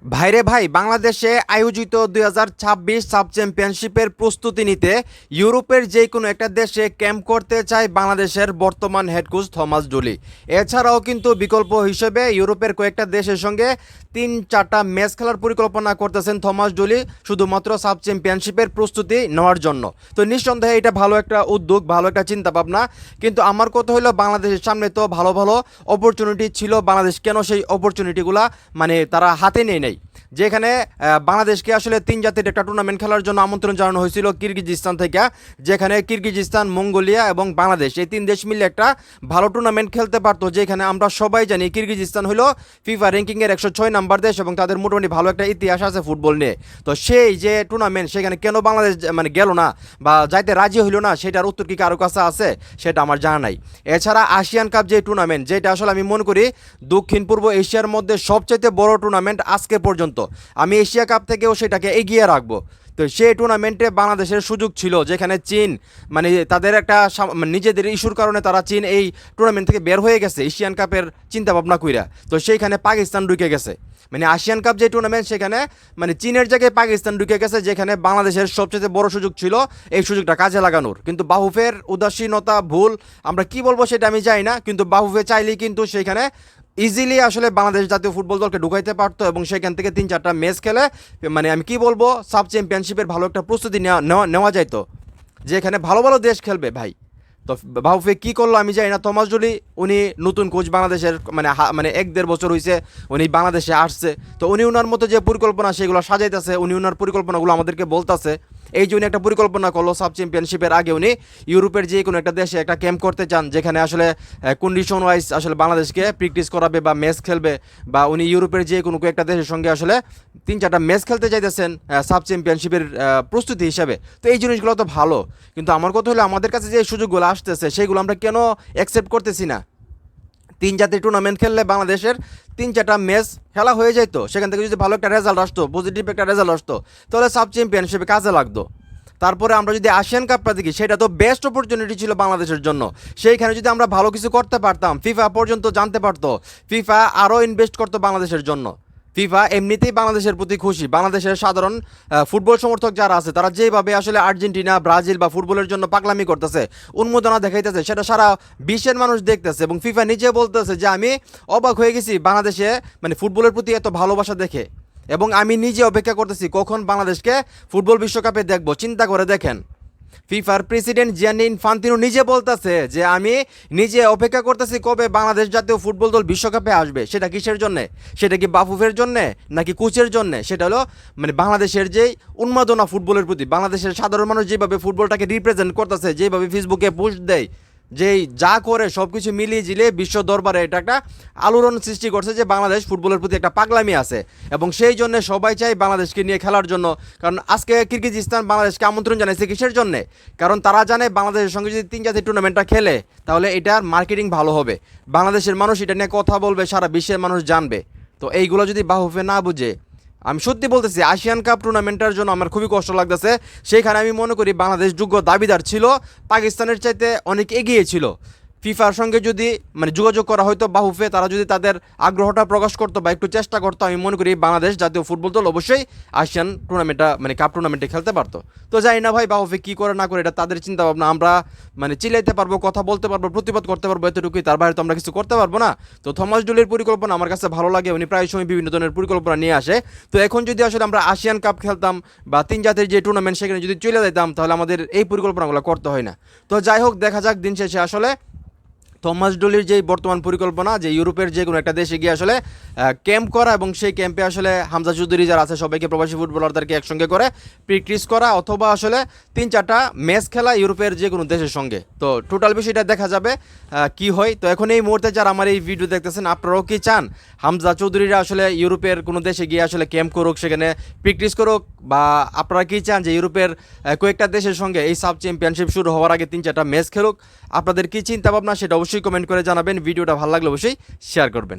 ভাইরে ভাই, বাংলাদেশে আয়োজিত 2026 সাব চ্যাম্পিয়নশিপের প্রস্তুতি নিতে ইউরোপের যে কোনো একটা দেশে ক্যাম্প করতে চায় বাংলাদেশের বর্তমান হেড কোচ থমাস ডুলি। এছাড়াও কিন্তু বিকল্প হিসেবে ইউরোপের কয়েকটা দেশের সঙ্গে 3-4টা ম্যাচ খেলার পরিকল্পনা করতেছেন থমাস ডুলি, শুধুমাত্র সাব চ্যাম্পিয়নশিপের প্রস্তুতি নেওয়ার জন্য। তো নিঃসন্দেহে এটা ভালো একটা উদ্যোগ, ভালো একটা চিন্তা ভাবনা। কিন্তু আমার কথা হলো, বাংলাদেশের সামনে তো ভালো ভালো অপরচুনিটি ছিল, বাংলাদেশ কেন সেই অপরচুনিটিগুলা তারা হাতে নিয়ে নেয়? যেখানে বাংলাদেশকে আসলে 3 জাতির একটা টুর্নামেন্ট খেলার জন্য আমন্ত্রণ জানানো হয়েছিল কিরগিজস্তান থেকে, যেখানে কিরগিজস্তান, মঙ্গোলিয়া এবং বাংলাদেশ এই 3 দেশ মিলে একটা ভালো টুর্নামেন্ট খেলতে পারতো। যেখানে আমরা সবাই জানি কিরগিজস্তান হলো ফিফা র্যাঙ্কিংয়ের 106 নাম্বার দেশ এবং তাদের মোটামুটি ভালো একটা ইতিহাস আছে ফুটবল নিয়ে। তো সেই যে টুর্নামেন্ট, সেখানে কেন বাংলাদেশ গেল না বা যাইতে রাজি হইল না, সেটার উত্তর কি কারো কাছে আছে সেটা আমার জানা নাই। এছাড়া আসিয়ান কাপ যে টুর্নামেন্ট, যেটা আসলে আমি মনে করি দক্ষিণ পূর্ব এশিয়ার মধ্যে সবচেয়ে বড় টুর্নামেন্ট আজকে পর্যন্ত, আমি এশিয়া কাপ থেকেও সেটাকে এগিয়ে রাখবো। তো সেই টুর্নামেন্টে বাংলাদেশের সুযোগ ছিল, যেখানে চীন তাদের একটা নিজেদের ইস্যুর কারণে তারা চীন এই টুর্নামেন্ট থেকে বের হয়ে গেছে এশিয়ান কাপের চিন্তা ভাবনা কইরা। তো সেইখানে পাকিস্তান ঢুকে গেছে, আসিয়ান কাপ যে টুর্নামেন্ট, সেখানে চীনের জায়গায় পাকিস্তান ঢুকে গেছে, যেখানে বাংলাদেশের সবচেয়ে বড় সুযোগ ছিল এই সুযোগটা কাজে লাগানোর। কিন্তু বাহুফের উদাসীনতা, ভুল, আমরা কি বলবো সেটা আমি জানি না, কিন্তু বাহুফে চাইলেই কিন্তু সেখানে ইজিলি আসলে বাংলাদেশ জাতীয় ফুটবল দলকে ঢুকাইতে পারতো এবং সেখান থেকে 3-4টা ম্যাচ খেলে আমি কি বলবো, সাব চ্যাম্পিয়নশিপের ভালো একটা প্রস্তুতি নেওয়া যাইতো, যে এখানে ভালো ভালো দেশ খেলবে ভাই। তো বাহুফে কি করলো আমি জানি না। থমাস ডুলি উনি নতুন কোচ বাংলাদেশের, 1-1.5 বছর হয়েছে উনি বাংলাদেশে আসছে। তো উনি ওনার মতো যে পরিকল্পনা সেগুলো সাজাইতেছে, উনি ওনার পরিকল্পনাগুলো আমাদেরকে বলতেছে। এই যে উনি একটা পরিকল্পনা করলো সাব চ্যাম্পিয়নশিপের আগে উনি ইউরোপের যে কোনো একটা দেশে একটা ক্যাম্প করতে চান, যেখানে আসলে কন্ডিশন ওয়াইজ আসলে বাংলাদেশকে প্র্যাকটিস করাবে বা ম্যাচ খেলবে, বা উনি ইউরোপের যে কোনো একটা দেশের সঙ্গে আসলে 3-4টা ম্যাচ খেলতে চাইতেছেন সাব চ্যাম্পিয়নশিপের প্রস্তুতি হিসাবে। তো এই জিনিসগুলো তো ভালো, কিন্তু আমার কথা হলো আমাদের কাছে যে সুযোগগুলো আসতেছে সেগুলো আমরা কেন অ্যাকসেপ্ট করতেছি না? 3 জাতীয় টুর্নামেন্ট খেললে বাংলাদেশের 3-4টা ম্যাচ খেলা হয়ে যেত, সেখান থেকে যদি ভালো একটা রেজাল্ট আসতো, পজিটিভ একটা রেজাল্ট আসতো, তাহলে সাব চ্যাম্পিয়নশিপে কাজে লাগতো। তারপরে আমরা যদি আসিয়ান কাপটা দেখি, সেটা তো বেস্ট অপরচুনিটি ছিল বাংলাদেশের জন্য। সেইখানে যদি আমরা ভালো কিছু করতে পারতাম, ফিফা পর্যন্ত জানতে পারতো, ফিফা আরও ইনভেস্ট করতো বাংলাদেশের জন্য। ফিফা এমনিতেই বাংলাদেশের প্রতি খুশি। বাংলাদেশের সাধারণ ফুটবল সমর্থক যারা আছে, তারা যেভাবে আসলে আর্জেন্টিনা, ব্রাজিল বা ফুটবলের জন্য পাগলামি করতেছে, উন্মোদনা দেখাইতেছে, সেটা সারা বিশ্বের মানুষ দেখতেছে এবং ফিফা নিজে বলতেছে যে আমি অবাক হয়ে গেছি বাংলাদেশে ফুটবলের প্রতি এত ভালোবাসা দেখে, এবং আমি নিজে অপেক্ষা করতেছি কখন বাংলাদেশকে ফুটবল বিশ্বকাপে দেখবো। চিন্তা করে দেখেন, ফিফার প্রেসিডেন্ট জিয়ানি ইনফান্তিনো নিজে বলতেছে যে আমি নিজে অপেক্ষা করতেছি কবে বাংলাদেশ জাতীয় ফুটবল দল বিশ্বকাপে আসবে। সেটা কিসের জন্যে? সেটা কি বাফুফের জন্যে নাকি কোচের জন্যে? সেটা হলো বাংলাদেশের যেই উন্মাদনা ফুটবলের প্রতি, বাংলাদেশের সাধারণ মানুষ যেভাবে ফুটবলটাকে রিপ্রেজেন্ট করতেছে, যেভাবে ফেসবুকে পোস্ট দেয়, যেই যা করে সব কিছু মিলিয়ে জিলে বিশ্ব দরবারে এটা একটা আলোড়ন সৃষ্টি করছে যে বাংলাদেশ ফুটবলের প্রতি একটা পাগলামি আছে, এবং সেই জন্য সবাই চাই বাংলাদেশকে নিয়ে খেলার জন্য। কারণ আজকে কিরগিজস্তান বাংলাদেশকে আমন্ত্রণ জানাইছে কিসের জন্যে? কারণ তারা জানে বাংলাদেশের সঙ্গে যদি 3 জাতির টুর্নামেন্টটা খেলে, তাহলে এটার মার্কেটিং ভালো হবে, বাংলাদেশের মানুষ এটা নিয়ে কথা বলবে, সারা বিশ্বের মানুষ জানবে। তো এইগুলো যদি বাহুফে না বুঝে, আমি সত্যি বলতেছি আসিয়ান কাপ টুর্নামেন্টের জন্য আমার খুবই কষ্ট লাগতেছে। সেইখানে আমি মনে করি বাংলাদেশ যোগ্য দাবিদার ছিল, পাকিস্তানের চাইতে অনেক এগিয়ে ছিল। ফিফার সঙ্গে যদি যোগাযোগ করা হয়তো বাহুফে, তারা যদি তাদের আগ্রহটা প্রকাশ করতো বা একটু চেষ্টা করতো, আমি মনে করি বাংলাদেশ জাতীয় ফুটবল দল অবশ্যই আসিয়ান টুর্নামেন্টটা কাপ টুর্নামেন্টে খেলতে পারতো। তো জানি না ভাই বাহুফে কী করে না করে, এটা তাদের চিন্তা ভাবনা। আমরা চিলাইতে পারবো, কথা বলতে পারবো, প্রতিবাদ করতে পারবো, এতটুকুই, তার বাইরে তো আমরা কিছু করতে পারবো না। তো থমাস ডুলির পরিকল্পনা আমার কাছে ভালো লাগে, উনি প্রায় সময় বিভিন্ন ধরনের পরিকল্পনা নিয়ে আসে। তো এখন যদি আসলে আমরা আসিয়ান কাপ খেলতাম বা 3 জাতির যে টুর্নামেন্ট, সেখানে যদি চলে যেতাম, তাহলে আমাদের এই পরিকল্পনাগুলো করতে হয় না। তো যাই হোক, দেখা যাক দিন শেষে আসলে থমাস ডুলির যেই বর্তমান পরিকল্পনা, যে ইউরোপের যে কোনো একটা দেশে গিয়ে আসলে ক্যাম্প করা, এবং সেই ক্যাম্পে আসলে হামজা চৌধুরী যারা আছে সবাইকে, প্রবাসী ফুটবলারদেরকে একসঙ্গে করে প্র্যাকটিস করা, অথবা আসলে 3-4টা ম্যাচ খেলা ইউরোপের যে কোনো দেশের সঙ্গে। তো টোটাল বিষয়টা দেখা যাবে কি হয়। তো এখন এই মুহূর্তে যারা আমার এই ভিডিও দেখতেছেন, আপনারাও কি চান হামজা চৌধুরীরা আসলে ইউরোপের কোনো দেশে গিয়ে আসলে ক্যাম্প করুক, সেখানে প্র্যাকটিস করুক, বা আপনারা কি চান যে ইউরোপের কয়েকটা দেশের সঙ্গে এই সাব চ্যাম্পিয়নশিপ শুরু হওয়ার আগে 3-4টা ম্যাচ খেলুক? আপনাদের কি চিন্তা ভাবনা সেটা অবশ্যই কমেন্ট করে জানাবেন। ভিডিওটা ভালো লাগলে অবশ্যই শেয়ার করবেন।